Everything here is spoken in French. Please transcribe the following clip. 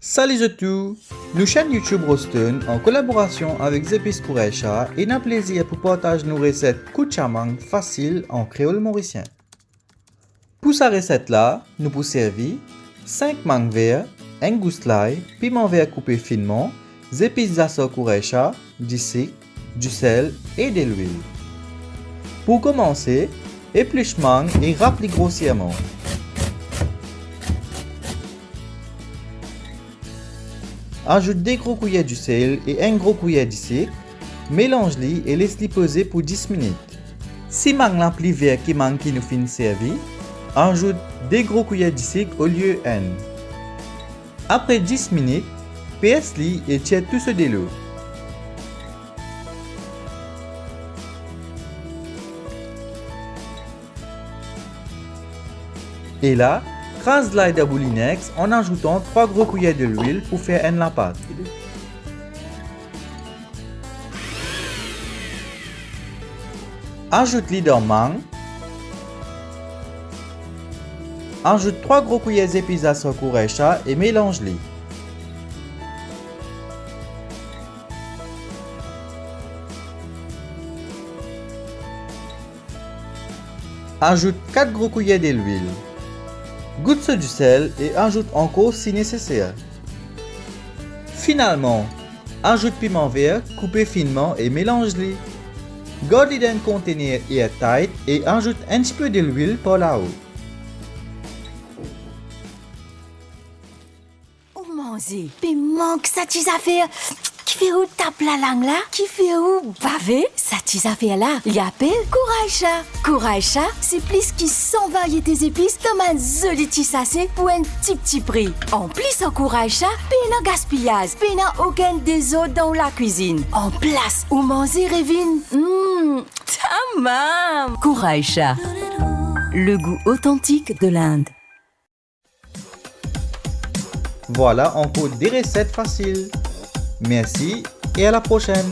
Salut à tous! Nous chaîne YouTube Rosten en collaboration avec Zepis Kourecha et un plaisir pour partager nos recettes kouchamang faciles en créole mauricien. Pour cette recette-là, nous pouvons servir 5 mangues verts, un gousse l'ail, piment vert coupé finement, épices d'Assa Kourecha, du sucre, du sel et de l'huile. Pour commencer, épluche mangue et râpe-les grossièrement. Ajoute 2 gros cuillères du sel et 1 gros cuillère de sucre. Mélange-les et laisse-les poser pour 10 minutes. Si mangue l'ampli vert qui manque qui nous finit servir, ajoute 2 gros cuillères de sucre au lieu de 1. Après 10 minutes, pèse-les et tire tout ce de l'eau. Et là, crase l'ail de boulinex en ajoutant 3 gros cuillères de l'huile pour faire la pâte. Ajoute-les dans mangue. Ajoute 3 gros cuillères d'épices d'Assa Kourecha et mélange-les. Ajoute 4 gros cuillères de l'huile. Goûte du sel et ajoute encore si nécessaire. Finalement, ajoute piment vert coupé finement et mélange-les. Garde-les dans un conteneur airtight et ajoute un petit peu de l'huile par là-haut. Oh manger, piment que ça t'y a fait. Qui fait où tape la langue là? Qui fait où baver? Ça t'y a fait là? Il appelle Kourecha. Kourecha, c'est plus qui 100 variétés épices dans ma jolie tissacée pour un petit prix. En plus, en Kourecha, pas de gaspillage, pas aucun désordre dans la cuisine. En place où manger revine. Tamam! Kourecha, le goût authentique de l'Inde. Voilà encore des recettes faciles. Merci et à la prochaine.